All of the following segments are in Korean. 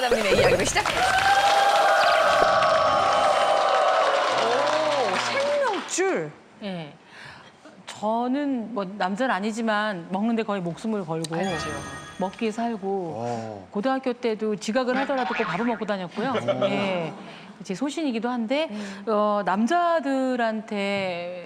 마담님의 이야기로 시작합니다. 생명줄. 예. 저는 뭐 남자는 아니지만 먹는데 거의 목숨을 걸고 먹기 살고 고등학교 때도 지각을 하더라도 꼭 밥을 먹고 다녔고요. 예. 제 소신이기도 한데 남자들한테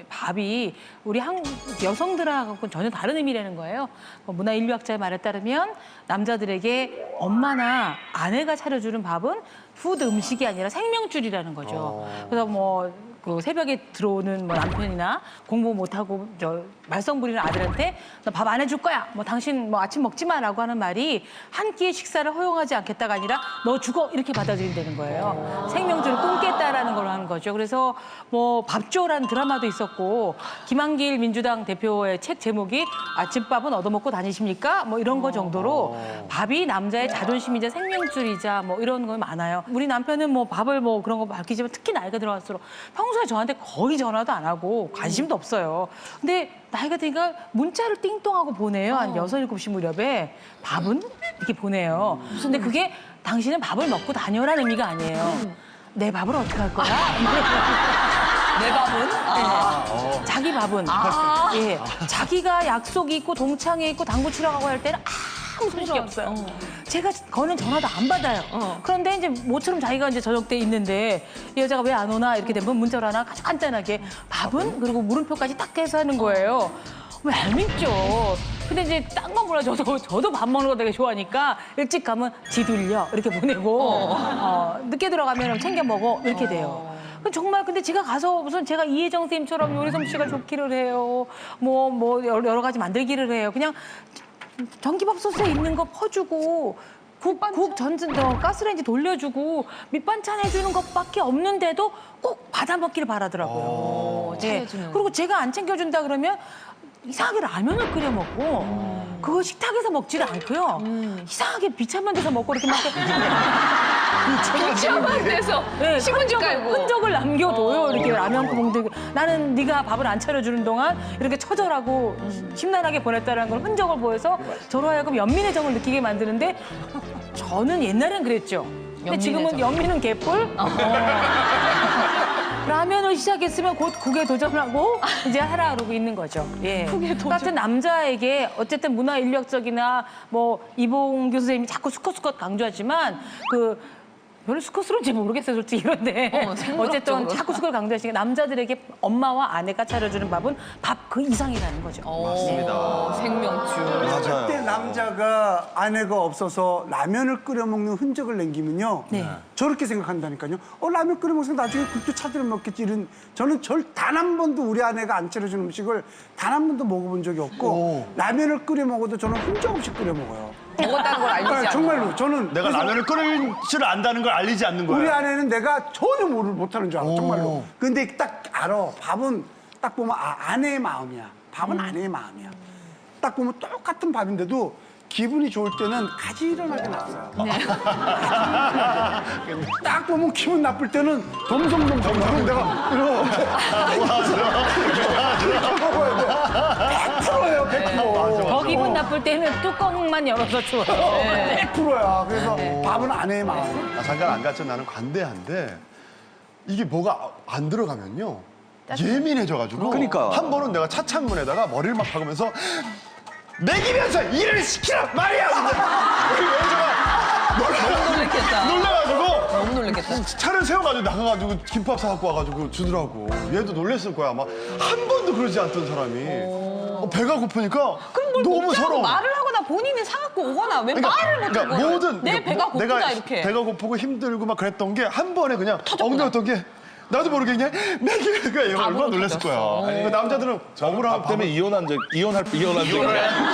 밥이 우리 한국 여성들하고는 전혀 다른 의미라는 거예요. 문화인류학자의 말에 따르면 남자들에게 엄마나 아내가 차려주는 밥은 푸드 음식이 아니라 생명줄이라는 거죠. 그래서 그 새벽에 들어오는 남편이나 공부 못하고 말썽 부리는 아들한테 너 밥 안 해줄 거야. 당신 아침 먹지 마라고 하는 말이 한 끼의 식사를 허용하지 않겠다가 아니라 너 죽어 이렇게 받아들인다는 거예요. 생명줄을 끊겠다라는 걸 하는 거죠. 그래서 밥조라는 드라마도 있었고 김한길 민주당 대표의 책 제목이 아침밥은 얻어먹고 다니십니까? 이런 거 정도로 밥이 남자의 자존심이자 생명줄이자 이런 거 많아요. 우리 남편은 밥을 그런 거 밝히지만 특히 나이가 들어갈수록 평소에 저한테 거의 전화도 안 하고 관심도 없어요. 근데 나이가 드니까 문자를 띵동하고 보내요. 한 6, 7시 무렵에 밥은? 이렇게 보내요. 근데 그게 당신은 밥을 먹고 다녀라는 의미가 아니에요. 내 밥을 어떻게 할 거야? 내 밥은? 네. 자기 밥은. 예. 자기가 약속이 있고 동창회 있고 당구 치러 가고 할 때는 아무 소식이 없어요. 제가 거는 전화도 안 받아요. 그런데 이제 모처럼 자기가 이제 저녁 때 있는데 이 여자가 왜 안 오나 이렇게 되면 문자로 하나 아주 간단하게 밥은? 그리고 물음표까지 딱 해서 하는 거예요. 얄밉죠. 근데 이제 딴 건 몰라. 저도 밥 먹는 거 되게 좋아하니까 일찍 가면 지둘려 이렇게 보내고 늦게 들어가면 챙겨 먹어 이렇게 돼요. 정말 근데 제가 가서 무슨 제가 이혜정 선생님처럼 요리 솜씨가 좋기를 해요. 여러 가지 만들기를 해요. 그냥 전기밥솥에 있는 거 퍼주고 가스레인지 돌려주고 밑반찬 해주는 것밖에 없는데도 꼭 받아먹기를 바라더라고요. 네. 그리고 제가 안 챙겨준다 그러면 이상하게 라면을 끓여 먹고 그거 식탁에서 먹지를 않고요. 이상하게 비참한 데서 먹고 이렇게 막 비참한 데서 신문지 깔고 흔적을 남겨둬요. 이렇게 라면 구멍들. 나는 네가 밥을 안 차려주는 동안 이렇게 처절하고 심란하게 보냈다는 걸 흔적을 보여서 저로 하여금 연민의 정을 느끼게 만드는데 저는 옛날엔 그랬죠. 근데 지금은 연민은 개뿔. 라면을 시작했으면 곧 국에 도전하고 이제 하라 그러고 있는 거죠. 예. 같은 남자에게 어쨌든 문화인류학적이나 이봉규 선생님이 자꾸 수컷 강조하지만 별로 수컷스러운지 모르겠어요, 솔직히 이런데. 어쨌든 자꾸 수컷을 강조하시니까 남자들에게 엄마와 아내가 차려주는 밥은 밥 그 이상이라는 거죠. 맞습니다. 생명줄. 맞아요. 그때 남자가 아내가 없어서 라면을 끓여 먹는 흔적을 남기면요. 저렇게 생각한다니까요. 라면 끓여 먹으면 나중에 국도 찾으러 먹겠지. 저는 단 한 번도 우리 아내가 안 차려준 음식을 단 한 번도 먹어본 적이 없고 라면을 끓여 먹어도 저는 흔적 없이 끓여 먹어요. 먹었다는 걸 알리지 않아. 정말로 저는 내가 라면을 끓일 줄 안다는 걸 알리지 않는 거야. 우리 아내는 내가 전혀 못하는 줄 알아, 정말로. 근데 딱 알아. 밥은 딱 보면 아내의 마음이야. 밥은 아내의 마음이야. 딱 보면 똑같은 밥인데도 기분이 좋을 때는 가지런하게 놨어요. 딱 보면 기분 나쁠 때는 덤성덤성. 그럼 내가 이렇게 먹어야 돼. 100%예요, 100%. 더 기분 나쁠 때는 뚜껑만 열어서 줘요. 100%야. 그래서 밥은 아내의 마음. 잠깐 안 갔죠. 나는 관대한데 이게 뭐가 안 들어가면요. 예민해져가지고. 그러니까. 한 번은 내가 차창문에다가 머리를 막 박으면서 먹이면서 일을 시키란 말이야! 우리 너무 놀랬겠다. 놀래가지고 너무 놀랬겠다. 차를 세워가지고 나가가지고 김밥 사갖고 와가지고 주더라고. 얘도 놀랬을 거야. 막 한 번도 그러지 않던 사람이. 배가 고프니까 그럼 뭘 너무 먹자고 서러워. 말을 하거나 본인이 사갖고 오거나 왜 말을 못하고 뭐든 내 배가 고프다 내가 이렇게. 배가 고프고 힘들고 막 그랬던 게 한 번에 그냥 엉겨졌던 게 나도 모르게 그냥 먹이니까 얘가 얼마나 놀랬을 거야. 그 남자들은 밥 때문에 이혼한 적이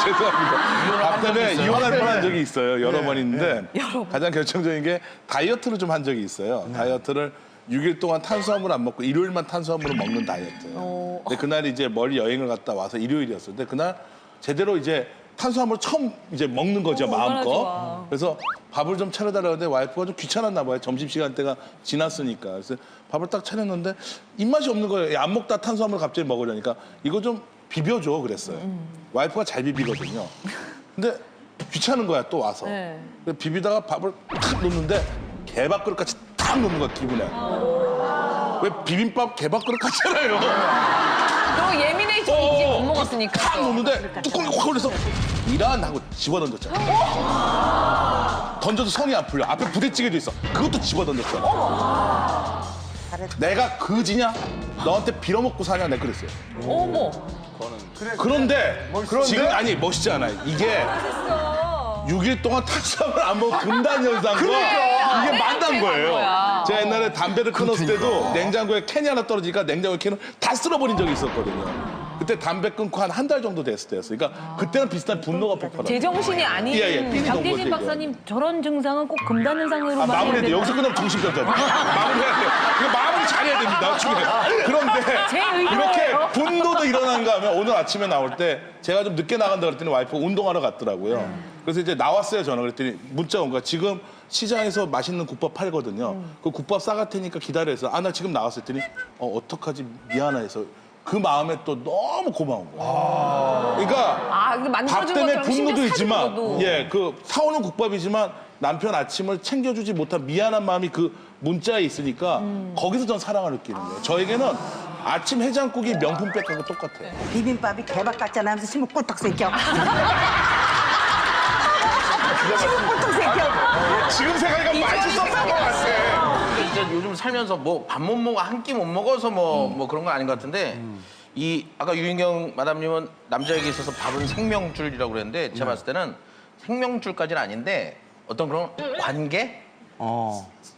죄송합니다. 밥 때문에 이혼할 뻔한 적이 있어요. 여러 번 있는데 가장 결정적인 게 다이어트를 좀 한 적이 있어요. 다이어트를 6일 동안 탄수화물 안 먹고 일요일만 탄수화물을 먹는 다이어트. 근데 그날 이제 멀리 여행을 갔다 와서 일요일이었어요. 근데 그날 제대로 이제 탄수화물 처음 이제 먹는 거죠, 마음껏. 그래서 밥을 좀 차려달라고 했는데 와이프가 좀 귀찮았나 봐요. 점심시간 때가 지났으니까. 그래서 밥을 딱 차렸는데 입맛이 없는 거예요. 안 먹다 탄수화물 갑자기 먹으려니까 이거 좀 비벼줘 그랬어요. 와이프가 잘 비비거든요. 근데 귀찮은 거야 또 와서. 네. 그래서 비비다가 밥을 탁 놓는데 개밥그릇같이 탁 놓는 거야 기분에. 왜 비빔밥 개밥그릇 같잖아요. 그리고 예민해지지 못 먹었으니까. 탁 놓는데 뚜껑이 확 걸려서 이란 하고 집어던졌잖아. 던져도 성이 안 풀려. 앞에 부대찌개도 있어. 그것도 집어던졌잖아. 내가 그지냐? 너한테 빌어먹고 사냐? 내가 그랬어요. 어머. 그런데 지금 아니 멋있지 않아요. 이게 6일 동안 탄수화물 안 먹고 금단 현상과 이게 만난 거예요. 제가 옛날에 담배를 끊었을 때도 냉장고에 캔이 하나 떨어지니까 냉장고에 캔을 다 쓸어버린 적이 있었거든요. 그때 담배 끊고 한 달 정도 됐을 때였어요. 그러니까 그때는 비슷한 분노가 폭발하고. 제정신이 아닌. 삐리 장대진 박사님 저런 증상은 꼭 금단 현상으로 마무리해야 돼. 여기서 끝나면 정신병자다. 마무리해야 돼요. 이거 마무리 잘해야 됩니다. 나중에. 그런데 이렇게 분노도 일어나는가 하면 오늘 아침에 나올 때 제가 좀 늦게 나간다 그랬더니 와이프가 운동하러 갔더라고요. 그래서 이제 나왔어요. 전화 그랬더니 문자가 온 거야. 지금 시장에서 맛있는 국밥 팔거든요. 그 국밥 싸갈 테니까 기다려서 나 지금 나왔을 때니 어떡하지 미안해서 그 마음에 또 너무 고마운 거야. 그러니까 이게 밥 만들어준 때문에 것처럼 분노도 신경 있지만 쓰는 예, 그 사오는 국밥이지만 남편 아침을 챙겨주지 못한 미안한 마음이 그 문자에 있으니까 거기서 전 사랑을 느끼는 거예요. 저에게는 아침 해장국이 명품백하고 똑같아요. 비빔밥이 개밥 같잖아 하면서 신문 꿀떡 새겨. 신문 꿀떡 새겨. 지금 생각하니까 맛있었던 것 같아. 이제 요즘 살면서 뭐 밥 못 먹어 한 끼 못 먹어서 뭐 그런 건 아닌 것 같은데 이 아까 유인경 마담님은 남자에게 있어서 밥은 생명줄이라고 그랬는데 제가 봤을 때는 생명줄까지는 아닌데 어떤 그런 관계?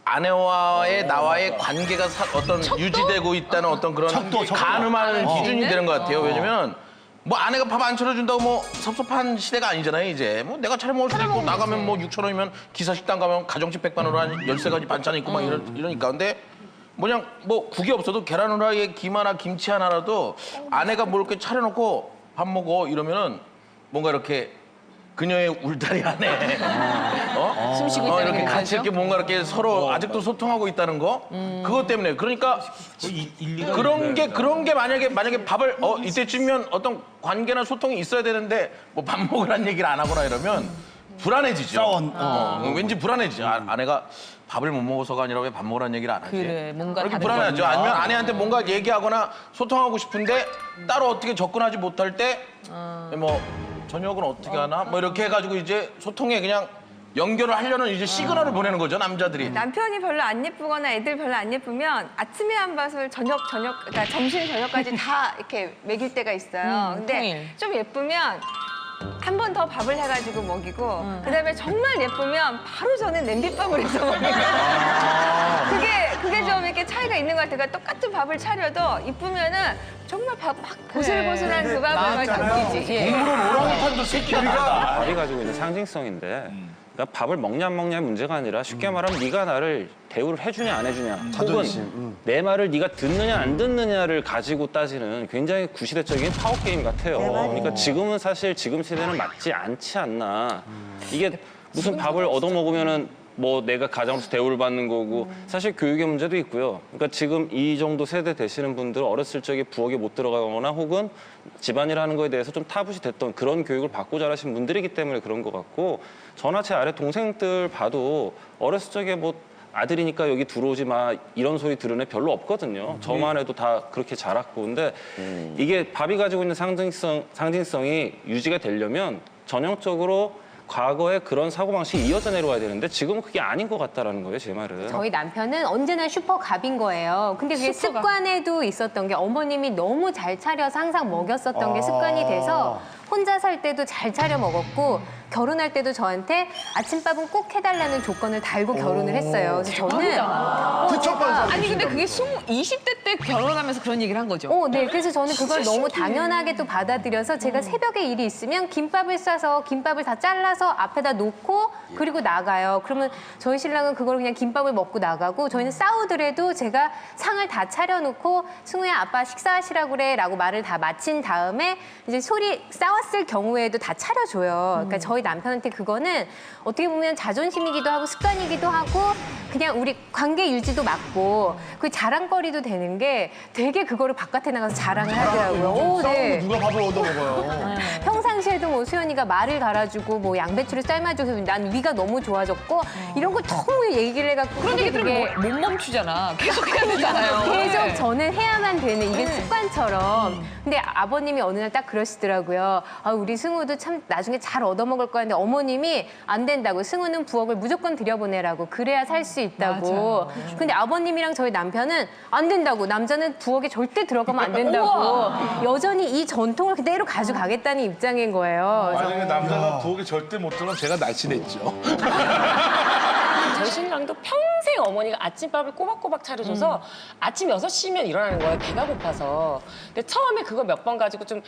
아내와의 나와의 관계가 어떤 유지되고 있다는 어떤 그런 가늠하는 기준이 되는 것 같아요. 왜냐면 뭐 아내가 밥 안 차려준다고 뭐 섭섭한 시대가 아니잖아요, 이제. 뭐 내가 차려 먹을 수도 있고 나가면 뭐 6,000원이면 기사식당 가면 가정식 백반으로 한 13가지 반찬 있고 막 이러니까. 근데 뭐냐 뭐 국이 없어도 계란 후라이에 김 하나 김치 하나라도 아내가 뭐 이렇게 차려놓고 밥 먹어 이러면은 뭔가 이렇게 그녀의 울다리 안에 숨 쉬고 있다는 이렇게 게 같이 뭐죠? 이렇게 뭔가 이렇게 서로 아직도 소통하고 있다는 거 그것 때문에 그러니까 그런 게 만약에 밥을 이때쯤이면 어떤 관계나 소통이 있어야 되는데 뭐 밥 먹으란 얘기를 안 하거나 이러면 불안해지죠. 왠지 불안해지죠. 아내가 밥을 못 먹어서가 아니라 왜 밥 먹으란 얘기를 안 하지? 그래, 뭔가 그렇게 다른 불안하죠. 아니면 아내한테 뭔가 얘기하거나 소통하고 싶은데 따로 어떻게 접근하지 못할 때 뭐 저녁은 어떻게 하나? 뭐 이렇게 해가지고 이제 소통에 그냥 연결을 하려는 이제 시그널을 보내는 거죠, 남자들이. 남편이 별로 안 예쁘거나 애들 별로 안 예쁘면 아침에 한 밭을 그러니까 점심 저녁까지 다 이렇게 먹일 때가 있어요. 근데 통일. 좀 예쁘면 한 번 더 밥을 해가지고 먹이고 그다음에 정말 예쁘면 바로 저는 냄비밥을 해서 먹이고 그게 좀 이렇게 차이가 있는 것 같아요. 그러니까 똑같은 밥을 차려도 이쁘면은 정말 밥 막 보슬보슬한 그 밥을 막 담기지. 예. 오랑우탄도 새끼가 밥이 가지고 있는 상징성인데 그러니까 밥을 먹냐 안 먹냐의 문제가 아니라 쉽게 말하면 네가 나를 대우를 해주냐 안 해주냐 혹은 내 말을 네가 듣느냐 안 듣느냐를 가지고 따지는 굉장히 구시대적인 파워게임 같아요. 그러니까 지금은 사실 지금 세대는 맞지 않지 않나. 이게 무슨 밥을 얻어먹으면은 뭐 내가 가장으로서 대우를 받는 거고 사실 교육의 문제도 있고요. 그러니까 지금 이 정도 세대 되시는 분들 어렸을 적에 부엌에 못 들어가거나 혹은 집안일하는 거에 대해서 좀 타부시 됐던 그런 교육을 받고 자라신 분들이기 때문에 그런 것 같고 저나 제 아래 동생들 봐도 어렸을 적에 뭐 아들이니까 여기 들어오지 마 이런 소리 들은 애 별로 없거든요. 저만 해도 다 그렇게 자랐고 근데 이게 밥이 가지고 있는 상징성이 유지가 되려면 전형적으로 과거에 그런 사고방식이 이어져 내려와야 되는데 지금은 그게 아닌 것 같다라는 거예요, 제 말은. 저희 남편은 언제나 슈퍼갑인 거예요. 근데 그게 습관에도 있었던 게 어머님이 너무 잘 차려서 항상 먹였었던 게 습관이 돼서 혼자 살 때도 잘 차려 먹었고 결혼할 때도 저한테 아침밥은 꼭 해달라는 조건을 달고 결혼을 했어요. 그래서 저는 아니 근데 그게 20대 때 결혼하면서 그런 얘기를 한 거죠? 네. 그래서 저는 그걸 너무 당연하게 또 받아들여서 제가 새벽에 일이 있으면 김밥을 싸서 김밥을 다 잘라서 앞에다 놓고 그리고 나가요. 그러면 저희 신랑은 그걸 그냥 김밥을 먹고 나가고 저희는 싸우더라도 제가 상을 다 차려놓고 승우야 아빠 식사하시라고 그래 라고 말을 다 마친 다음에 이제 싸웠을 경우에도 다 차려줘요. 그러니까 저희 저희 남편한테 그거는 어떻게 보면 자존심이기도 하고 습관이기도 하고 그냥 우리 관계 유지도 맞고 그 자랑거리도 되는 게 되게 그거를 바깥에 나가서 자랑을 하더라고요. 오, 네. 누가 밥을 얻어 먹어요? 평상시에도 뭐 수연이가 말을 갈아주고 뭐 양배추를 삶아줘서 난 위가 너무 좋아졌고 이런 걸 너무 얘기를 해갖고 그런 얘기들을 못 멈추잖아. 계속 해야 되잖아요. 계속 저는 해야만 되는 이게 습관처럼. 근데 아버님이 어느 날 딱 그러시더라고요. 아, 우리 승우도 참 나중에 잘 얻어먹을 거야. 근데 어머님이 안 된다고. 승우는 부엌을 무조건 들여보내라고. 그래야 살 수 있다고. 근데 아버님이랑 저희 남편은 안 된다고. 남자는 부엌에 절대 들어가면 안 된다고. 여전히 이 전통을 그대로 가져가겠다는 입장인 거예요. 만약에 남자가 부엌에 절대 못 들어가면 제가 날씬했죠. 저희 신랑도 평생 어머니가 아침밥을 꼬박꼬박 차려줘서 아침 6시면 일어나는 거예요. 배가 고파서. 근데 처음에 그거 몇 번 가지고 좀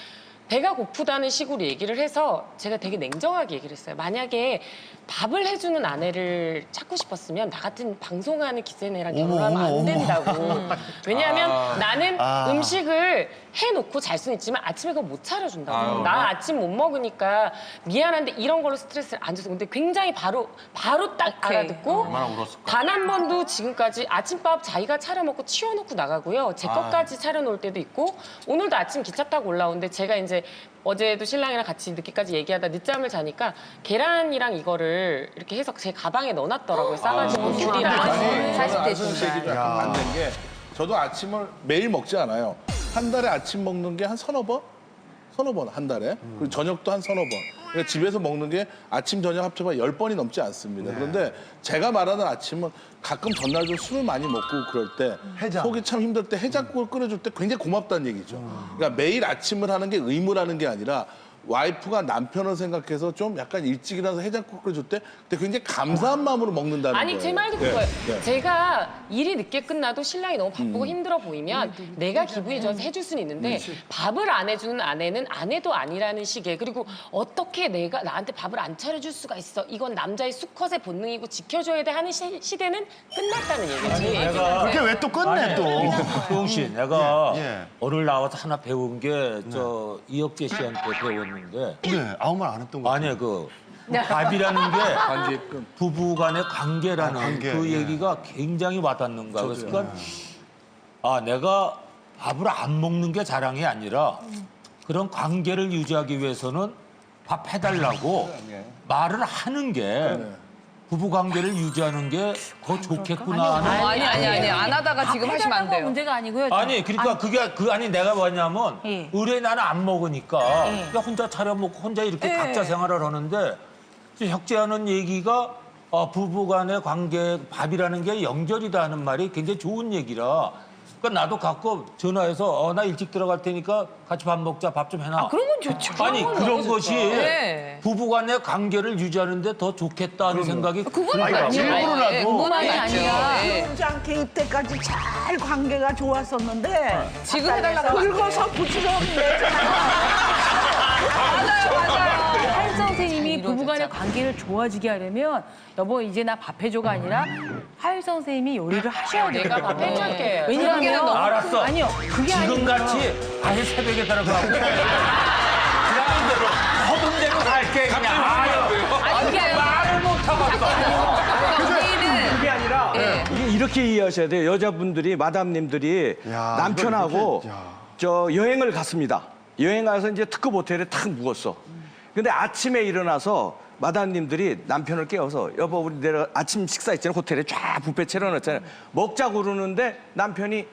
배가 고프다는 식으로 얘기를 해서 제가 되게 냉정하게 얘기를 했어요. 만약에 밥을 해주는 아내를 찾고 싶었으면 나 같은 방송하는 기세네랑 결혼하면 안 된다고. 왜냐하면 나는 음식을 해놓고 잘 수는 있지만 아침에 그거 못 차려준다고. 나 아침 못 먹으니까 미안한데 이런 걸로 스트레스를 안 줘서. 근데 굉장히 바로 딱 알아듣고 얼마나 울었을까? 단 한 번도 지금까지 아침밥 자기가 차려 먹고 치워놓고 나가고요. 제 것까지 차려놓을 때도 있고 오늘도 아침 기차 타고 올라오는데 제가 이제 어제도 신랑이랑 같이 늦게까지 얘기하다 늦잠을 자니까 계란이랑 이거를 이렇게 해서 제 가방에 넣어놨더라고요. 싸가지고 귤이랑 40대 씨 얘기도 약간 맞는 게 저도 아침을 매일 먹지 않아요. 한 달에 아침 먹는 게 한 서너 번? 서너 번 한 달에. 그리고 저녁도 한 서너 번. 그러니까 집에서 먹는 게 아침 저녁 합쳐봐 10번이 넘지 않습니다. 그런데 제가 말하는 아침은 가끔 전날 좀 술을 많이 먹고 그럴 때 해장. 속이 참 힘들 때 해장국을 끓여줄 때 굉장히 고맙다는 얘기죠. 그러니까 매일 아침을 하는 게 의무라는 게 아니라 와이프가 남편을 생각해서 좀 약간 일찍 일어나서 해장국 끓여줄 때 그때 굉장히 감사한 마음으로 먹는다는 아니 거예요. 제 말도 네, 그거예요. 네. 제가 일이 늦게 끝나도 신랑이 너무 바쁘고 힘들어 보이면 내가 기분이 좋아서 해줄 수는 있는데 밥을 안 해주는 아내는 아내도 아니라는 식의 그리고 어떻게 내가 나한테 밥을 안 차려줄 수가 있어. 이건 남자의 수컷의 본능이고 지켜줘야 돼 하는 시대는 끝났다는 얘기지. 그게 왜 또 끝내 또? 소영 씨, 내가 예. 오늘 나와서 하나 배운 게 저 이혁재 씨한테 배웠는데 네, 아무 말 안 했던 거. 아니 그 밥이라는 게 부부 간의 관계라는 관계, 그 예. 얘기가 굉장히 와닿는 거야. 그러니까 아 내가 밥을 안 먹는 게 자랑이 아니라 그런 관계를 유지하기 위해서는 밥 해달라고 말을 하는 게 부부 관계를 유지하는 게 더 좋겠구나 하는. 아니. 안 하다가 지금 하시면 안 돼요. 문제가 아니고요. 아니 그러니까 그게 아니 내가 뭐냐면 예. 의뢰 나는 안 먹으니까 예. 그냥 혼자 차려 먹고 혼자 이렇게 각자 생활을 하는데 혁재하는 얘기가 부부간의 관계 밥이라는 게 영절이다 하는 말이 굉장히 좋은 얘기라. 그러니까 나도 가끔 전화해서 나 일찍 들어갈 테니까 같이 밥 먹자 밥 좀 해놔. 그런 건 좋죠. 아니 그런 것이 네. 부부간의 관계를 유지하는데 더 좋겠다는 생각이 그건 아니, 일부러라도. 그만이 아니라. 공장 개입 때까지 잘 관계가 좋았었는데 지금 해달라고. 늙어서 부끄럽네. 맞아요. 하윤 선생님이 부부간의 관계를 좋아지게 하려면 여보 이제 나 밥 해줘가 아니라 하윤 선생님이 요리를 하셔야 돼요. 내가 밥 해줄게. 왜냐하면 알았어. 아니요 그게 아니고 지금 같이 아예 새벽에 들어가고 그냥 대로 허든 대로 갈게 그냥. 아니, 말을 못 하겠어. 우리는 아니라 이게 이렇게 이해하셔야 돼요. 여자분들이 마담님들이 야, 남편하고 이걸 이렇게, 야. 저 여행을 갔습니다. 여행 가서 이제 특급 호텔에 탁 묵었어. 근데 아침에 일어나서 마담님들이 남편을 깨워서 여보 우리 내려 아침 식사 있잖아요. 호텔에 쫙 뷔페 차려놨잖아요. 먹자고 그러는데 남편이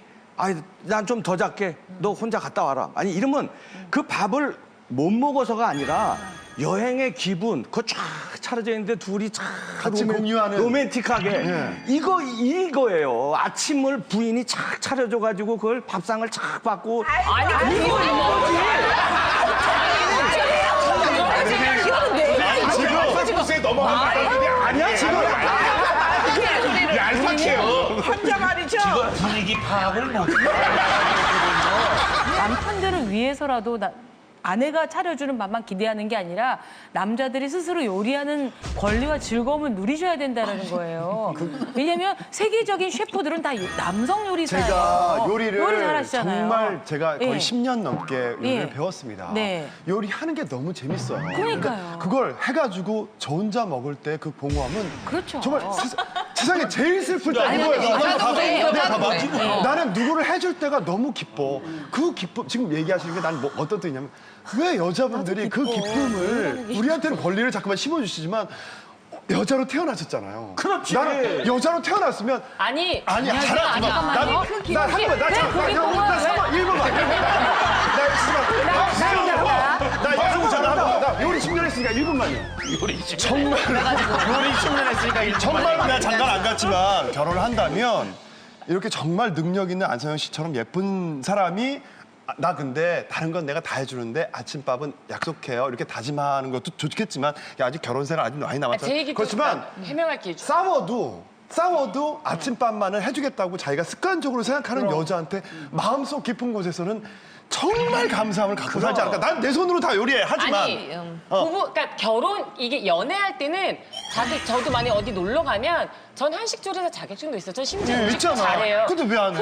난 좀 더 잘게. 너 혼자 갔다 와라. 아니 이러면 그 밥을 못 먹어서가 아니라 여행의 기분 그거 쫙 차려져 있는데 둘이 쫙 같이 공유하는. 로맨틱하게 이거예요. 아침을 부인이 착 차려줘가지고 그걸 밥상을 착 받고 지금 넘어가는 게 아니야 지금. 얄팍해요. 혼자 말이죠. 분위기 파악을 못. 남편들을 위해서라도 아내가 차려주는 밥만 기대하는 게 아니라 남자들이 스스로 요리하는 권리와 즐거움을 누리셔야 된다는 거예요. 왜냐면 세계적인 셰프들은 다 남성 요리사예요. 제가 요리를 요리 잘하시잖아요. 정말 제가 거의 예. 10년 넘게 요리를 예. 배웠습니다. 네. 요리하는 게 너무 재밌어요. 그러니까요. 근데 그걸 해가지고 저 혼자 먹을 때 그 봉화는 그렇죠. 정말 세상에 제일 슬플 때 아니, 이거예요. 여자도 봐봐. 그래, 내가 여자도 봐봐. 그래. 나는 누구를 해줄 때가 너무 기뻐. 그 기쁨 지금 얘기하시는 게 난 뭐 어떤 뜻이냐면 왜 여자분들이 그 기쁨을 우리한테는 권리를 자꾸만 심어주시지만 여자로 태어나셨잖아요. 그렇지. 나는 여자로 태어났으면 아니, 아니야, 잘하지 마. 잠깐만요. 난 한 번, 나 잠깐만, 나 1분만. 나 요리 잘하고, 나 요리 10년 했으니까 1분만요. 요리 집. 정말 요리 10년 했으니까 정말 내가 장가 안 갔지만 결혼을 한다면 이렇게 정말 능력 있는 안성현 씨처럼 예쁜 사람이 나 근데 다른 건 내가 다 해주는데 아침밥은 약속해요. 이렇게 다짐하는 것도 좋겠지만 아직 결혼 생활 아직 많이 제 남았잖아요. 얘기도 그렇지만 해명할 기회 주세요. 싸워도 아침밥만은 해주겠다고 자기가 습관적으로 생각하는 여자한테 마음속 깊은 곳에서는 정말 감사함을 갖고 살지 않을까. 난 내 손으로 다 요리해. 하지만 아니, 부부, 그러니까 결혼, 이게 연애할 때는 저도 만약에 어디 놀러 가면 전 한식 조리사 자격증도 있어요. 전 심지어 음식도 잘해요. 근데 왜 안 해?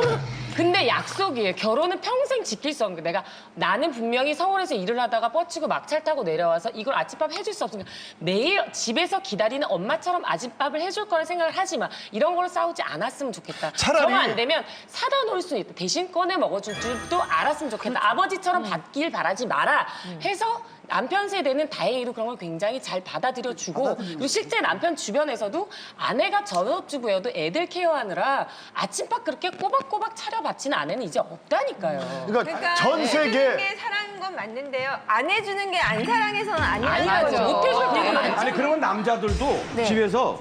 근데 약속이에요. 결혼은 평생 지킬 수 없는 거예요. 나는 분명히 서울에서 일을 하다가 뻗치고 막차를 타고 내려와서 이걸 아침밥 해줄 수 없으니까 매일 집에서 기다리는 엄마처럼 아침밥을 해줄 거라 생각을 하지 마. 이런 걸로 싸우지 않았으면 좋겠다. 차라리- 정 안 되면 사다 놓을 수는 있다. 대신 꺼내 먹어줄 줄도 알았으면 좋겠다. 아버지처럼 받길 바라지 마라. 해서 남편 세대는 다행히도 그런 걸 굉장히 잘 받아들여주고 그리고 실제 남편 주변에서도 아내가 전업주부여도 애들 케어하느라 아침밥 그렇게 꼬박꼬박 차려받지는 아내는 이제 없다니까요. 그러니까 전 세계 해주는 게 사랑인 건 맞는데요. 안 해주는 게 안 사랑해서는 아니라는 아니죠. 거죠. 못 해줄 때가 많죠. 아니 그러면 남자들도 집에서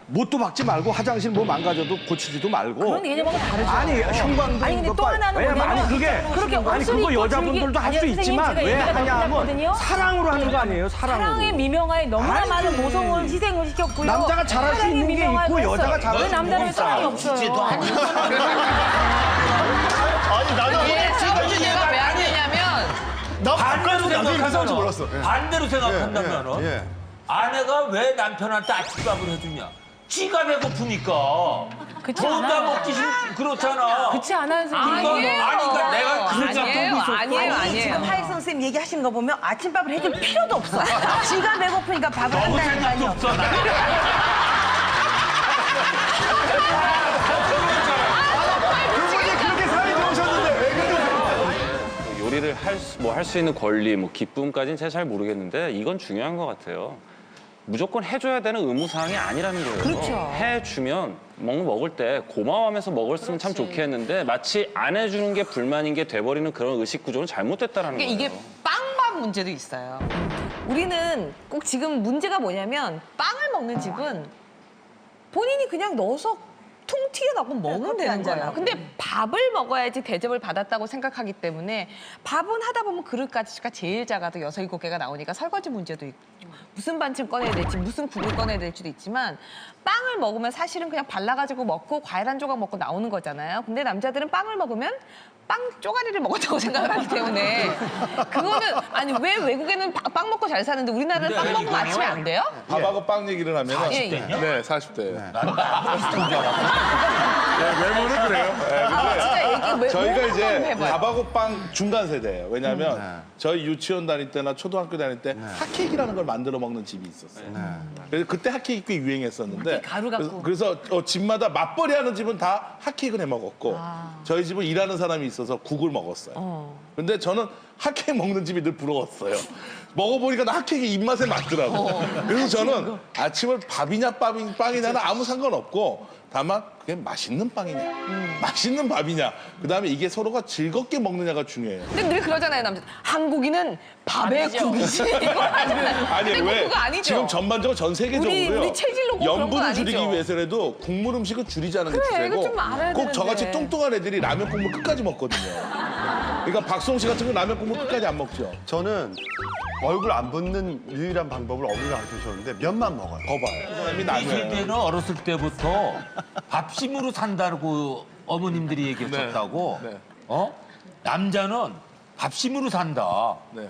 못도 박지 말고 화장실 뭐 망가져도 고치지도 말고. 그런 개념하고 다르죠. 아니 형광등 아니 근데 또 하나는 왜냐면 뭐냐면 아니 그게 그렇게 아니 옷을 그거 입고 여자분들도 할 수 아니요, 선생님, 있지만 제가 왜 얘기가 너무 하냐면 짧거든요. 사랑으로 하는 거 아니에요 사랑으로. 사랑의 미명하에 너무나 아니지. 많은 모성을 희생을 시켰고요. 남자가 잘할 수 사랑의 있는 게 미명하에 있고 여자가 했어요. 잘할 왜 수 있는 남자는 게 사랑이 있어요. 없어요? 아니 나는 싸우주제가 왜 안 되냐면 나 반대로 바꿔서 나중에 가서올지 몰랐어. 생각하면 반대로 생각한다면은 예. 아내가 왜 남편한테 아침밥을 해주냐? 지가 배고프니까. 그렇지 저 혼자 않아요. 먹기 그렇잖아. 그렇지 않아요, 선생님. 아니에요. 아니, 그러니까 내가 그런 아니에요, 작품도 있었어. 아니에요. 지금 하익 선생님 얘기하시는 거 보면 아침밥을 해줄 필요도 없어. 지가 배고프니까 밥을 너무 한다는 거 생각도 아니에요. 없어. 나. 그분이 그렇게 사이 좋으셨는데 왜 그러세요? 요리를 할 수 있는 권리, 뭐 기쁨까지는 제가 잘 모르겠는데 이건 중요한 것 같아요. 무조건 해줘야 되는 의무사항이 아니라는 거예요. 그렇죠. 해주면 먹을 때 고마워하면서 먹었으면 참 좋겠는데 마치 안 해주는 게 불만인 게 돼버리는 그런 의식 구조는 잘못됐다라는 거예요. 이게 빵밥 문제도 있어요. 우리는 꼭 지금 문제가 뭐냐면 빵을 먹는 집은 본인이 그냥 넣어서 통 튀어나오고 먹으면 되는 거예요. 근데 밥을 먹어야지 대접을 받았다고 생각하기 때문에 밥은 하다 보면 그릇가지가 제일 작아도 6, 7개가 나오니까 설거지 문제도 있고 무슨 반찬 꺼내야 될지 무슨 국을 꺼내야 될지도 있지만 빵을 먹으면 사실은 그냥 발라가지고 먹고 과일 한 조각 먹고 나오는 거잖아요. 근데 남자들은 빵을 먹으면 빵 쪼가리를 먹었다고 생각을 하기 때문에 그거는 아니 왜 외국에는 빵 먹고 잘 사는데 우리나라는 빵 먹으면 아침에 안 돼요? 밥하고 빵 얘기를 하면 40대냐? 네, 40대예요. 나는 아버지인 줄 알았어. 외모는 그래요. 진짜 얘기 왜 저희가 한번 이제 해봐요. 밥하고 빵 중간 세대예요. 왜냐하면 저희 유치원 다닐 때나 초등학교 다닐 때 핫케이크라는 걸 만들어 먹는 집이 있었어요. 그래서 그때 핫케이크 꽤 유행했었는데 가루 갖고. 그래서 집마다 맞벌이 하는 집은 다 핫케이크를 해 먹었고 저희 집은 일하는 사람이 있어서 국을 먹었어요. 근데 저는 핫케이크 먹는 집이 늘 부러웠어요. 먹어보니까 나 핫케이크 입맛에 맞더라고. 그래서 저는 아침을 밥이냐 빵이냐는 아무 상관없고 다만 그게 맛있는 빵이냐 맛있는 밥이냐 그다음에 이게 서로가 즐겁게 먹느냐가 중요해요. 근데 늘 그러잖아요, 남자. 한국인은 밥에 아니죠. 국이지. 이거 아니잖아요. 아니 근데 왜 그거 아니죠. 지금 전반적으로 전 세계적으로요. 우리 체질로 그런 건 염분을 줄이기 아니죠. 위해서라도 국물 음식을 줄이자는 게 그래, 이거 추세고 좀 알아야 꼭 저같이 되는데. 뚱뚱한 애들이 라면 국물 끝까지 먹거든요. 그러니까 박수홍 씨 같은 건 라면 국물 끝까지 안 먹죠. 저는 얼굴 안 붓는 유일한 방법을 어머니가 가르쳐줬는데 면만 먹어요. 거봐요. 사람이 이 나눠요. 세대는 어렸을 때부터 밥심으로 산다고 어머님들이 얘기했었다고. 네. 네. 남자는 밥심으로 산다. 네.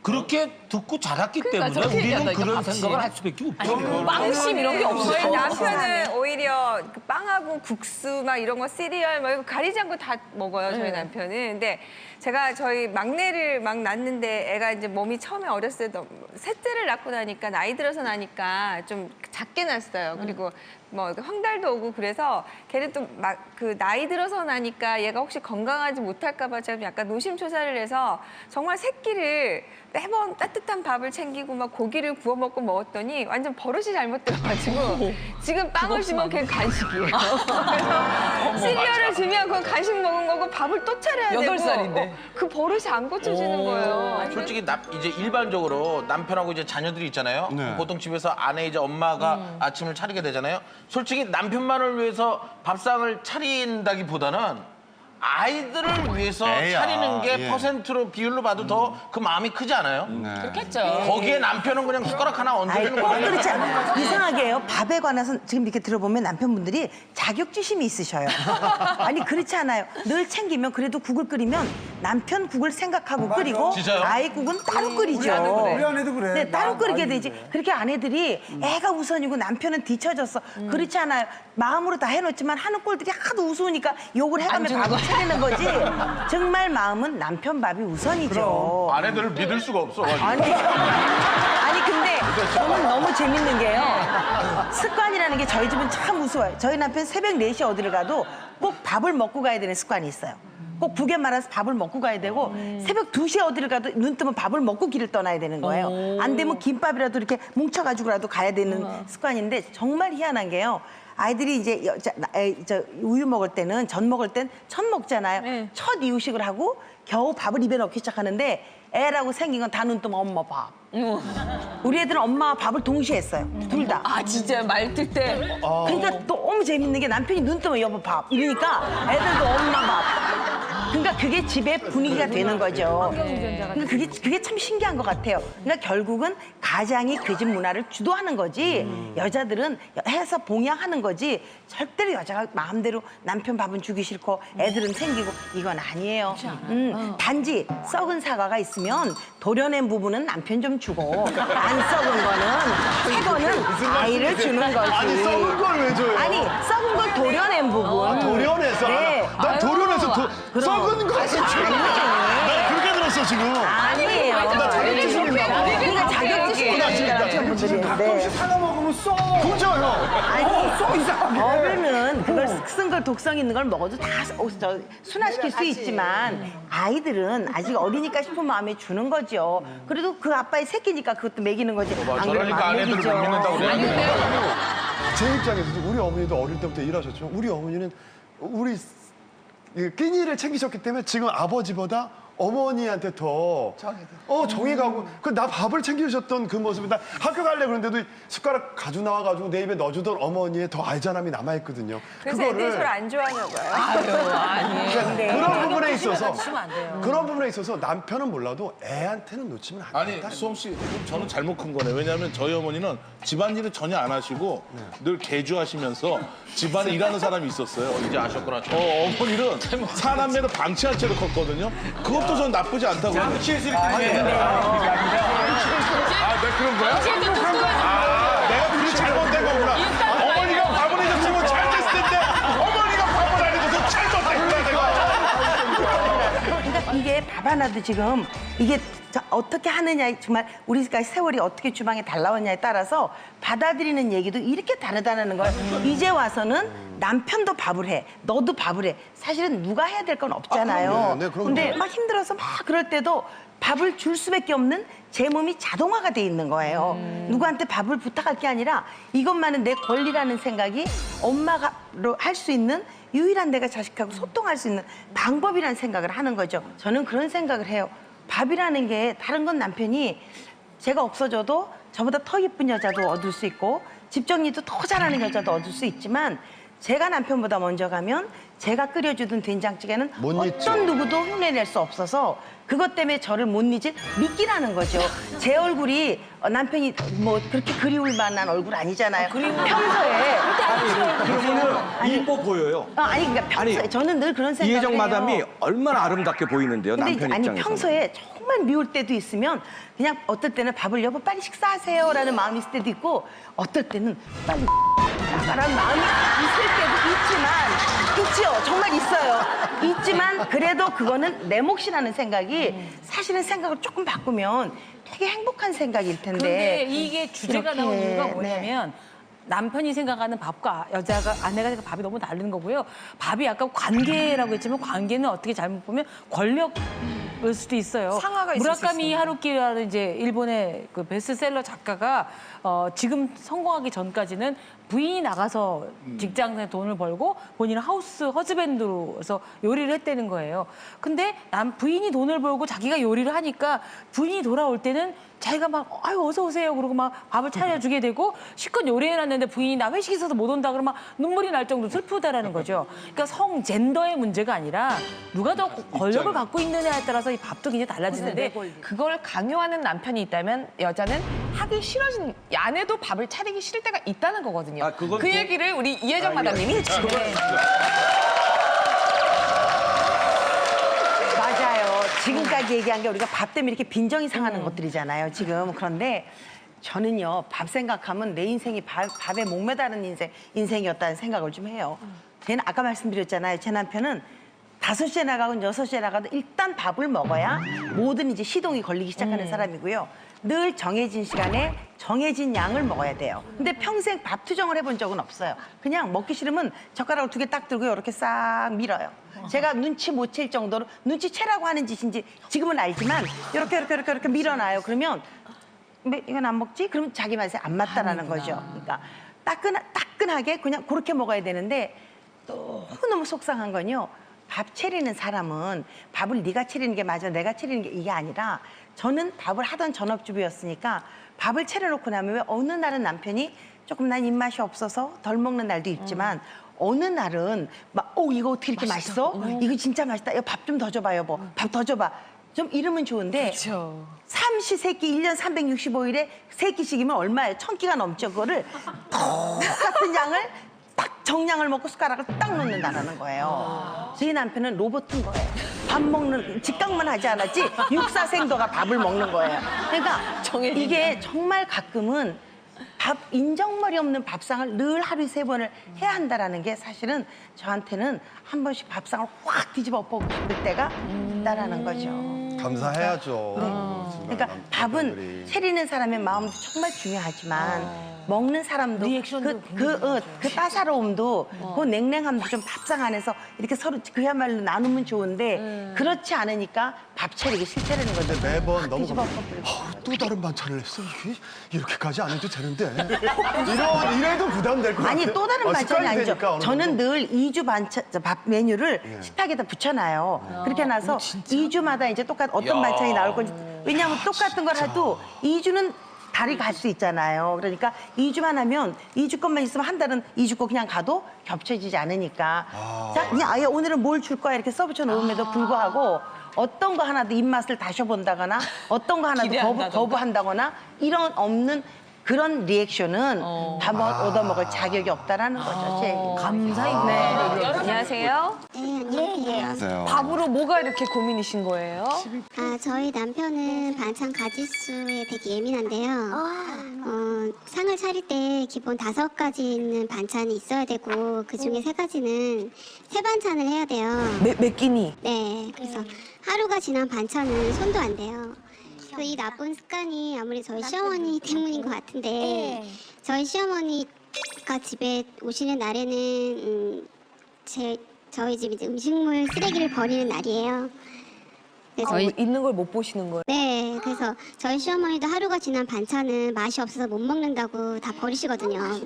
그렇게 듣고 자랐기 때문에 저렇게 우리는 얘기한다니까, 그런 밥심. 생각을 할 수밖에 없죠. 빵심 이런 게 저희 없어요. 남편은 오히려 그 빵하고 국수 막 이런 거 시리얼 막 이거 가리지 않고 다 먹어요 저희 남편은. 근데 제가 저희 막내를 막 낳는데 애가 이제 몸이 처음에 어렸을 때 셋째를 낳고 나니까 나이 들어서 나니까 좀 작게 났어요. 그리고 뭐 황달도 오고 그래서 걔는 또 막 그 나이 들어서 나니까 얘가 혹시 건강하지 못할까 봐 제가 약간 노심초사를 해서 정말 새끼를 매번 따뜻한 밥을 챙기고 막 고기를 구워 먹고 먹었더니 완전 버릇이 잘못돼가지고 지금 빵을 주면 그게 간식이에요. 그래서 시리얼을 주면 그건 간식 먹은 거고 밥을 또 차려야 되고 8살인데. 그 버릇이 안 고쳐지는 거예요. 솔직히 이제 일반적으로 남편하고 이제 자녀들이 있잖아요. 네. 보통 집에서 아내 이제 엄마가 아침을 차리게 되잖아요. 솔직히 남편만을 위해서 밥상을 차린다기보다는 아이들을 위해서 애야, 차리는 게 예. 퍼센트로 비율로 봐도 더 그 마음이 크지 않아요? 그렇겠죠. 거기에 남편은 그냥 숟가락 하나 얹어주는 꼭 거예요. 그렇지 않아요. 이상하게요. 밥에 관해서 지금 이렇게 들어보면 남편분들이 자격지심이 있으셔요. 아니 그렇지 않아요. 늘 챙기면 그래도 국을 끓이면 남편 국을 생각하고 끓이고 진짜요? 아이 국은 따로 끓이죠. 우리 아내도 그래. 네, 따로 나 끓이게 많이 되지. 그래. 그렇게 아내들이 애가 우선이고 남편은 뒤처졌어. 그렇지 않아요. 마음으로 다 해놓지만 하는 꼴들이 하도 우스우니까 욕을 해가며 밥을 차리는 거지. 정말 마음은 남편 밥이 우선이죠. 아내들을 믿을 수가 없어. 아니 근데 저는 너무 재밌는 게요. 습관이라는 게 저희 집은 참 우스워요. 저희 남편 새벽 4시 어디를 가도 꼭 밥을 먹고 가야 되는 습관이 있어요. 꼭 국에 말아서 밥을 먹고 가야 되고 새벽 2시에 어디를 가도 눈 뜨면 밥을 먹고 길을 떠나야 되는 거예요. 안 되면 김밥이라도 이렇게 뭉쳐가지고라도 가야 되는 습관인데 정말 희한한 게요. 아이들이 이제 우유 먹을 때는 전 먹을 땐 첫 먹잖아요. 첫 이유식을 하고 겨우 밥을 입에 넣기 시작하는데 애라고 생긴 건 다 눈 뜨면 엄마 밥. 우리 애들은 엄마와 밥을 동시에 했어요. 둘 다. 아 진짜 말뜰 때. 그러니까 너무 재밌는 게 남편이 눈 뜨면 여보 밥 이러니까 애들도 엄마 밥. 그러니까 그게 집의 분위기가 되는 거죠. 그러니까 그게 참 신기한 것 같아요. 그러니까 결국은 가장이 그 집 문화를 주도하는 거지 여자들은 해서 봉양하는 거지 절대로 여자가 마음대로 남편 밥은 주기 싫고 애들은 챙기고 이건 아니에요. 단지 썩은 사과가 있으면 도려낸 부분은 남편 좀 주고 안 썩은 거는 새 거는 아이를 주는 거지. 아니 썩은 걸 왜 줘요? 아니 썩은 걸 도려낸 부분. 도련해서? 네. 난 도련해서 썩은 거 아주 나 그렇게 들었어 지금. 아니에요. 나 자격지심인가 봐. 그러니까 자격지심이라니까 남편분들이. 가끔씩 사다 먹으면 써. 그죠 형? 아니 써 이상하게. 어른은 그걸 쓴 걸 독성 있는 걸 먹어도 다 순화시킬 수 있지만 아이들은 아직 어리니까 싶은 마음에 주는 거죠. 그래도 그 아빠의 새끼니까 그것도 먹이는 거지. 안 그러면 저러니까 안 아내들을 먹이죠. 못 믿는다고 그래요. 제 입장에서도 우리 어머니도 어릴 때부터 일하셨지만 우리 어머니는 우리 끼니를 챙기셨기 때문에 지금 아버지보다 어머니한테 더 정이 가고 나 밥을 챙겨주셨던 그 모습이 나 학교 갈래 그런데도 숟가락 가지고 나와가지고 내 입에 넣어주던 어머니의 더 알자람이 남아있거든요. 그래서 애들이 저를 안 좋아하나 봐요. 그러니까 그런 부분에 있어서 주면 안 돼요. 그런 부분에 있어서 남편은 몰라도 애한테는 놓치면 안 아니 된다. 수홍 씨 그럼 저는 잘못 큰 거네. 왜냐하면 저희 어머니는 집안일을 전혀 안 하시고 늘 개주하시면서 집안에 일하는 사람이 있었어요. 이제 아셨구나. 어머니는 사남매를 방치한 채로 컸거든요. 그것도 전 나쁘지 않다고. 방치해서 이렇게 아, 내가 그런 거야? 내가 둘이 잘못된 거구나. 어머니가 밥을 해줬으면 잘 됐을 텐데 어머니가 밥을 안 해줘서 잘못된 거야 내가. 그러니까 이게 밥 하나도 지금 이게 어떻게 하느냐에 정말 우리가 세월이 어떻게 주방에 달라왔냐에 따라서 받아들이는 얘기도 이렇게 다르다는 걸 이제 와서는 남편도 밥을 해, 너도 밥을 해. 사실은 누가 해야 될 건 없잖아요. 네, 그럼요. 근데 막 힘들어서 막 그럴 때도 밥을 줄 수밖에 없는 제 몸이 자동화가 돼 있는 거예요. 누구한테 밥을 부탁할 게 아니라 이것만은 내 권리라는 생각이 엄마가 할 수 있는 유일한 내가 자식하고 소통할 수 있는 방법이라는 생각을 하는 거죠. 저는 그런 생각을 해요. 밥이라는 게 다른 건 남편이 제가 없어져도 저보다 더 예쁜 여자도 얻을 수 있고 집 정리도 더 잘하는 여자도 얻을 수 있지만 제가 남편보다 먼저 가면 제가 끓여주던 된장찌개는 못 잊죠. 어떤 누구도 흉내낼 수 없어서 그것 때문에 저를 못 잊을 미끼라는 거죠. 제 얼굴이 남편이 뭐 그렇게 그리울 만한 얼굴 아니잖아요. 평소에. 이뻐 보여요. 아니 그러니까 평소에 아니, 저는 늘 그런 생각을 이혜정 해요. 마담이 얼마나 아름답게 보이는데요, 근데 남편 아니 입장에서. 평소에 정말 미울 때도 있으면 그냥 어떨 때는 밥을 여보 빨리 식사하세요라는 마음이 있을 때도 있고 어떨 때는 빨리 나가라는 마음이 있을 때도 있지요. 정말 있어요. 있지만 그래도 그거는 내 몫이라는 생각이 사실은 생각을 조금 바꾸면 되게 행복한 생각일 텐데. 그런데 이게 주제가 이렇게, 나온 이유가 네. 뭐냐면 남편이 생각하는 밥과 아내가 생각하는 밥이 너무 다른 거고요. 밥이 아까 관계라고 했지만 관계는 어떻게 잘못 보면 권력일 수도 있어요. 상하가 있을 수 무라카미 있어요. 하루키라는 이제 일본의 그 베스트셀러 작가가 지금 성공하기 전까지는 부인이 나가서 직장에 돈을 벌고 본인은 하우스 허즈밴드로서 요리를 했다는 거예요. 근데 부인이 돈을 벌고 자기가 요리를 하니까 부인이 돌아올 때는 자기가 막 아유 어서 오세요 그러고 막 밥을 차려주게 되고 실컷 요리해놨는데 부인이 나 회식 있어서 못 온다 그러면 막 눈물이 날 정도로 슬프다라는 거죠. 그러니까 젠더의 문제가 아니라 누가 더 권력을 갖고 있느냐에 따라서 이 밥도 굉장히 달라지는데 그걸 강요하는 남편이 있다면 여자는 하기 싫어진 아내도 밥을 차리기 싫을 때가 있다는 거거든요. 그건 그 또- 얘기를 우리 이혜정 마담님이 지금 맞아요. 지금까지 얘기한 게 우리가 밥 때문에 이렇게 빈정이 상하는 것들이잖아요, 지금. 그런데 저는요, 밥 생각하면 내 인생이 밥에 목매다는 인생이었다는 생각을 좀 해요. 쟤는 아까 말씀드렸잖아요. 제 남편은 5시에 나가고 6시에 나가도 일단 밥을 먹어야 모든 이제 시동이 걸리기 시작하는 사람이고요. 늘 정해진 시간에 정해진 양을 먹어야 돼요. 근데 평생 밥 투정을 해본 적은 없어요. 그냥 먹기 싫으면 젓가락을 2개 딱 들고 이렇게 싹 밀어요. 제가 눈치 못 챌 정도로 눈치채라고 하는 짓인지 지금은 알지만 이렇게 밀어놔요. 그러면 왜 이건 안 먹지? 그러면 자기 맛에 안 맞다라는 거죠. 그러니까 따끈하게 그냥 그렇게 먹어야 되는데 너무 속상한 건요. 밥 차리는 사람은 밥을 네가 차리는 게 맞아, 내가 차리는 게 이게 아니라 저는 밥을 하던 전업주부였으니까 밥을 차려놓고 나면 왜 어느 날은 남편이 조금 난 입맛이 없어서 덜 먹는 날도 있지만 어느 날은 막 이거 어떻게 이렇게 맛있어? 이거 진짜 맛있다. 밥 좀 더 줘봐 여보. 밥 더 줘봐. 좀 이러면 좋은데 삼시세끼 1년 365일에 3끼씩이면 얼마예요? 1000끼가 넘죠. 그거를 똑같은 양을 딱 정량을 먹고 숟가락을 딱 놓는다라는 거예요. 저희 남편은 로봇인 거예요. 밥 먹는 직각만 하지 않았지 육사생도가 밥을 먹는 거예요. 그러니까 이게 정말 가끔은 밥 인정머리 없는 밥상을 늘 하루에 3번을 해야 한다라는 게 사실은 저한테는 한 번씩 밥상을 확 뒤집어 엎고 싶을 때가 있다라는 거죠. 감사해야죠. 그러니까 밥은 차리는 사람의 마음도 정말 중요하지만 먹는 사람도 리액션도 그 따사로움도 그 냉랭함도 좀 밥상 안에서 이렇게 서로 그야말로 나누면 좋은데 그렇지 않으니까 밥 차리기 싫다는 거죠. 매번 너무 뒤집어 또 다른 반찬을 했어. 이게 이렇게까지 안 해도 되는데. 이래도 부담될 것 같아요. 아니 또 다른 반찬이 습관이 아니죠. 되니까 어느 저는 정도. 늘 2주 밥 메뉴를 식탁에다 붙여놔요. 그렇게 해놔서 2주마다 이제 어떤 반찬이 나올 건지. 왜냐하면 똑같은 걸 해도 2주는 달이 갈 수 있잖아요. 그러니까 2주만 하면 2주 것만 있으면 한 달은 2주 거 그냥 가도 겹쳐지지 않으니까. 자, 그냥 아예 오늘은 뭘 줄 거야 이렇게 써붙여 놓음에도 불구하고 어떤 거 하나도 입맛을 다셔본다거나 어떤 거 하나도 거부한다거나 이런 없는 그런 리액션은 밥을 얻어먹을 자격이 없다라는 거죠. 제 얘기는. 감사히 네. 안녕하세요. 안녕하세요. 밥으로 뭐가 이렇게 고민이신 거예요? 저희 남편은 반찬 가짓수에 되게 예민한데요. 상을 차릴 때 기본 5가지 있는 반찬이 있어야 되고 그 중에 3가지는 새 반찬을 해야 돼요. 몇 끼니? 네, 그래서 하루가 지난 반찬은 손도 안 대요. 이 나쁜 습관이 아무리 저희 시어머니 때문인 것 같은데 저희 시어머니가 집에 오시는 날에는 저희 집 이제 음식물 쓰레기를 버리는 날이에요. 그래서 있는 걸 못 보시는 거예요? 네, 그래서 저희 시어머니도 하루가 지난 반찬은 맛이 없어서 못 먹는다고 다 버리시거든요.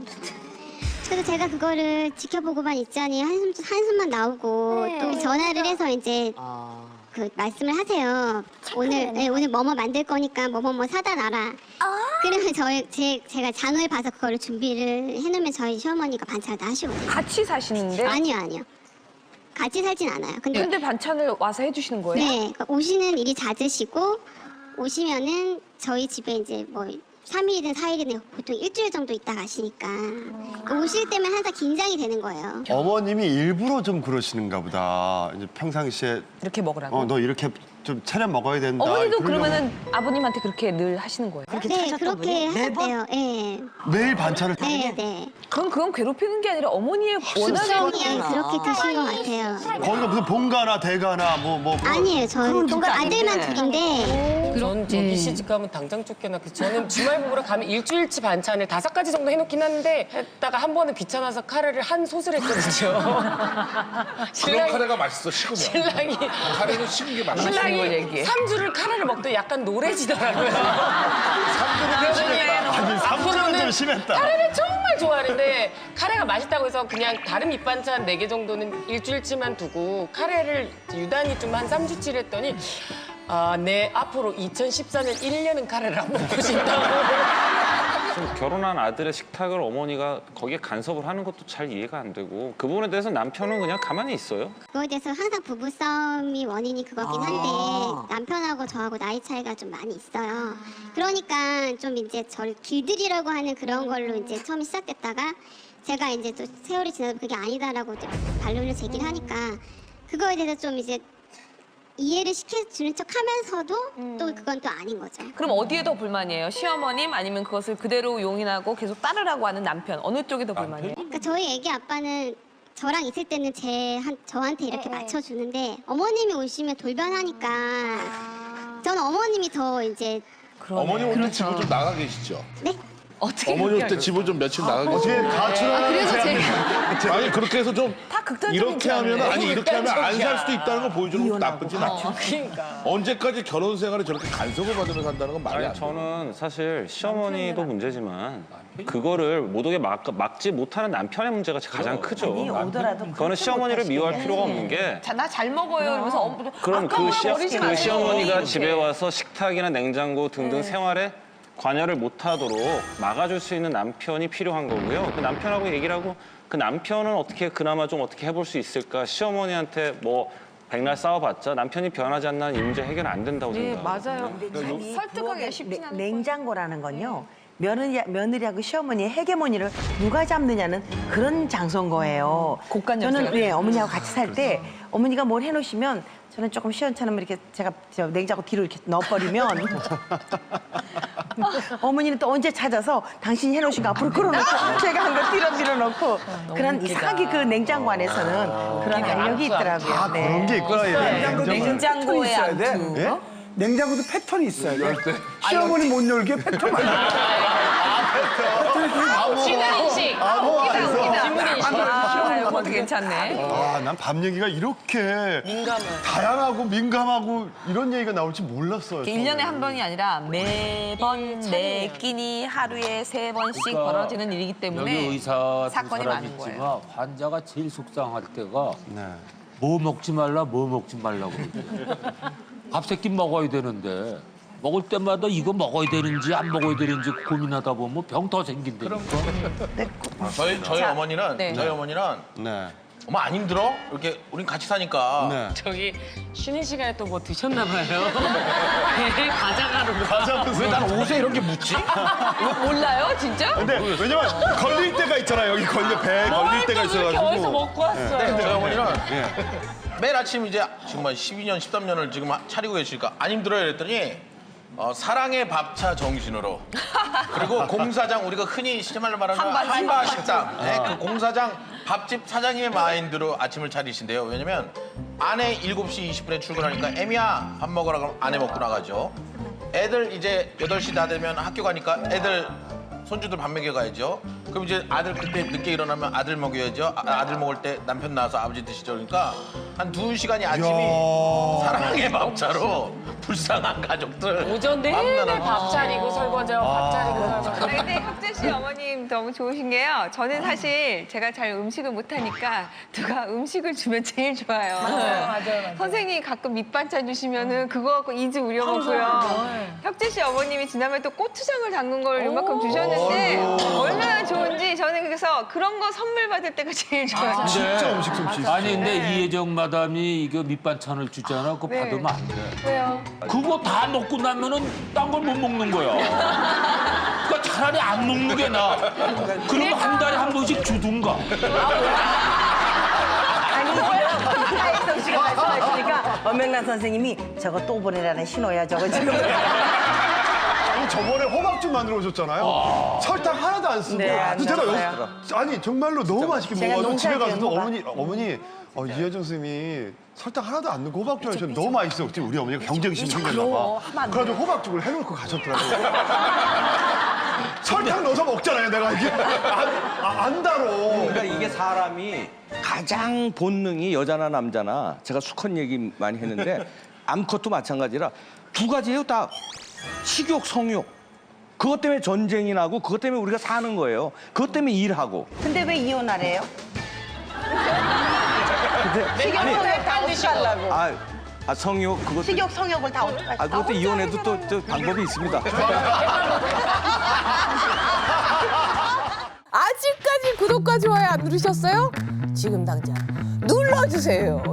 그래서 제가 그거를 지켜보고만 있자니 한숨만 나오고 또 전화를 해서 이제 그 말씀을 하세요. 오늘 뭐뭐 만들 거니까 뭐뭐 사다 놔라. 그러면 제가 장을 봐서 그거를 준비를 해놓으면 저희 시어머니가 반찬을 다 하시거든요. 같이 사시는데? 아니요. 같이 살진 않아요. 근데 반찬을 와서 해주시는 거예요? 네, 그러니까 오시는 일이 잦으시고 오시면은 저희 집에 이제 뭐 3일이든 4일이든 보통 일주일 정도 있다 가시니까 오실 때면 항상 긴장이 되는 거예요. 어머님이 일부러 좀 그러시는가 보다. 이제 평상시에 이렇게 먹으라고. 너 이렇게 좀 차려 먹어야 된다. 어머니도 그러려고. 그러면은 아버님한테 그렇게 늘 하시는 거예요? 네, 그렇게 하셨대요. 예. 매일 반찬을 네, 네. 그건 괴롭히는 게 아니라 어머니의 원하는 식성이 그렇게 드신 것 같아요. 거기가 무슨 본가나 대가나 뭐 아니에요, 저는 동가 아들만 둘인데. 전 저기 시집 가면 당장 쫓겨나고 저는 주말 부부로 가면 일주일치 반찬을 5가지 정도 해놓긴 하는데 했다가 한 번은 귀찮아서 카레를 한 솥을 했거든요. 그런 카레가 맛있어, 식으면. 신랑이 카레는 식은 게 맛있어. 신랑이 걸 얘기해. 3주를 카레를 먹더니 약간 노래지더라고요. 3주는 좀 심했다. 아니, 3주는 좀 심했다. 카레를 정말 좋아하는데 카레가 맛있다고 해서 그냥 다른 밑반찬 4개 정도는 일주일치만 두고 카레를 유단히 좀 한 3주치를 했더니 네, 앞으로 2014년 1년은 카레를 안 먹고 싶다고. 지금 결혼한 아들의 식탁을 어머니가 거기에 간섭을 하는 것도 잘 이해가 안 되고 그 부분에 대해서 남편은 그냥 가만히 있어요. 그거에 대해서 항상 부부싸움이 원인이 그거긴 한데 남편하고 저하고 나이 차이가 좀 많이 있어요. 그러니까 좀 이제 저를 길들이려고 하는 그런 걸로 이제 처음에 시작됐다가 제가 이제 또 세월이 지나서 그게 아니다라고 이제 반론을 제기를 하니까 그거에 대해서 좀 이제 이해를 시켜주는 척 하면서도 또 그건 또 아닌 거죠. 그럼 어디에 더 불만이에요? 시어머님 아니면 그것을 그대로 용인하고 계속 따르라고 하는 남편 어느 쪽이 더 불만이에요? 그러니까 저희 애기 아빠는 저랑 있을 때는 저한테 이렇게 맞춰주는데 어머님이 오시면 돌변하니까 저는 어머님이 더 이제 어머님 올 때 집을 좀 나가 계시죠? 네? 어떻게 어머니 올 때 집을 좀 며칠 나가 계시죠? 어떻게 가출을 그래서 제가 아니 그렇게 해서 좀 이렇게 하면 아니 이렇게 하면 안 살 수도 있다는 걸 보여주는 것도 나쁘진 않죠. 그러니까. 언제까지 결혼 생활에 저렇게 간섭을 받으면서 한다는 건 말이 안 아니, 돼. 저는 사실 시어머니도 문제지만 그거를 못 오게 막지 못하는 남편의 문제가 가장 크죠. 아니, 오더라도 그거는 시어머니를 미워할 필요가 없는 게 나 잘 먹어요 이러면서 그럼 버리지 그 마세요. 시어머니가 이렇게. 집에 와서 식탁이나 냉장고 등등 생활에 관여를 못하도록 막아줄 수 있는 남편이 필요한 거고요. 그 남편하고 얘기를 하고 그 남편은 어떻게 그나마 좀 어떻게 해볼 수 있을까? 시어머니한테 뭐 백날 싸워봤자 남편이 변하지 않는 이 문제 해결 안 된다고 생각해요. 맞아요. 설득하기가 쉽진 않아요. 냉장고라는 건요. 며느리하고 시어머니의 헤게모니를 누가 잡느냐는 그런 장소인 거예요. 저는 네, 어머니하고 같이 살 때 어머니가 뭘 해놓으시면 저는 조금 시원찮으면 이렇게 제가 저 냉장고 뒤로 이렇게 넣어버리면 어머니는 또 언제 찾아서 당신이 해놓으신 거 앞으로 끌어놓고 제가 한 거 뒤로 밀어놓고 그런 이상하게 그 냉장고 안에서는 그런 알력이 있더라고요. 네. 그런 게 있구나. 냉장고에 있어야 돼. 안투. 예? 냉장고도 패턴이 있어야 돼. 시어머니 못 놀게 패턴 쉬는 인식. 웃기다. 그것도 괜찮네. 난 밥 얘기가 이렇게 민감해. 다양하고 민감하고 이런 얘기가 나올 줄 몰랐어요. 1년에 한 번이 아니라 매번 매 끼니 하루에 3번씩 벌어지는 일이기 때문에 여기 의사 두 사건이 사람 많은 거예요. 있지만 환자가 제일 속상할 때가 네. 뭐 먹지 말라 그러고 밥 세끼 먹어야 되는데 먹을 때마다 이거 먹어야 되는지 안 먹어야 되는지 고민하다 보면 병 더 생긴다니까. 저희 어머니는 네. 저희 어머니는 네. 엄마 안 힘들어? 이렇게 우린 같이 사니까. 네. 저기 쉬는 시간에 또 뭐 드셨나 봐요. 배 과자가루. 가자 왜 난 옷에 이런 게 묻지? 몰라요, 진짜? 근데 왜냐면 걸릴 때가 있잖아요. 여기 배에 걸릴 때가 어디서 있어가지고. 먹고 왔어요. 저희 어머니는 매일 아침 이제 정말 12년, 13년을 지금 차리고 계시니까 안 힘들어요 이랬더니 사랑의 밥차 정신으로 그리고 공사장 우리가 흔히 시제말로 말하는 한바 식당 그 공사장 밥집 사장님의 마인드로 아침을 차리신대요. 왜냐면 아내 7시 20분에 출근하니까 애미야 밥 먹으라 그러면 아내 먹고 나가죠. 애들 이제 8시 다 되면 학교 가니까 애들 손주들 밥 먹여 가야죠. 그럼 이제 아들 그때 늦게 일어나면 아들 먹여야죠. 아들 먹을 때 남편 나와서 아버지 드시죠. 그러니까 한 2시간이 아침이 사랑의 밥차로 불쌍한 가족들. 오전 내내 밥 차리고 설거지하고 밥 차리고 설거지하고. 근데 혁재 씨 어머님 너무 좋으신 게요. 저는 사실 제가 잘 음식을 못하니까 누가 음식을 주면 제일 좋아요. 맞아요. 선생님이 가끔 밑반찬 주시면은 그거 갖고 2주 우려 먹고요. 혁재 씨 어머님이 지난번에 또 고추장을 담근 걸 이만큼 주셨는데 얼마나 뭐가 좋은지 저는 그래서 그런 거 선물 받을 때가 제일 좋아요. 진짜 음식 솜씨. 아니 근데 이혜정 마담이 이거 밑반찬을 주잖아. 그거 네. 받으면 안 돼. 왜요? 그거 다 먹고 나면은 딴 걸 못 먹는 거야. 그러니까 차라리 안 먹는 게 나아. 그러면 한 달에 한 번씩 주든가. 아니, 하혜성 씨가 말씀하시니까 엄명란 선생님이 저거 또 보내라는 신호야, 저거 지금. 아니 저번에 호박죽 만들어 오셨잖아요. 설탕 하나도 안 쓰고. 네, 안 제가 넣었어요. 아니 정말로 너무 맛있게 제가 먹어서 집에 농사지은 가서도 호박. 어머니 이혜정 선생님이 설탕 하나도 안 넣고 호박죽 하셨는데 너무 맛있어. 그때 우리 어머니가 경쟁심이 생겼나 봐. 그래가지고 호박죽을 해놓고 가셨더라고요. 설탕 넣어서 먹잖아요. 내가 이게 안 달어. 그러니까 이게 사람이 가장 본능이 여자나 남자나 제가 수컷 얘기 많이 했는데 암컷도 마찬가지라 두 가지예요. 다 식욕, 성욕. 그것 때문에 전쟁이 나고 그것 때문에 우리가 사는 거예요. 그것 때문에 일하고. 근데 왜 이혼하래요? 식욕, 아니, 성욕 다 어떻게 하려고? 성욕 그것도 식욕, 성욕을 다 어떻게 하려고? 그것도 이혼해도 또 방법이 있습니다. 아직까지 구독과 좋아요 안 누르셨어요? 지금 당장 눌러주세요.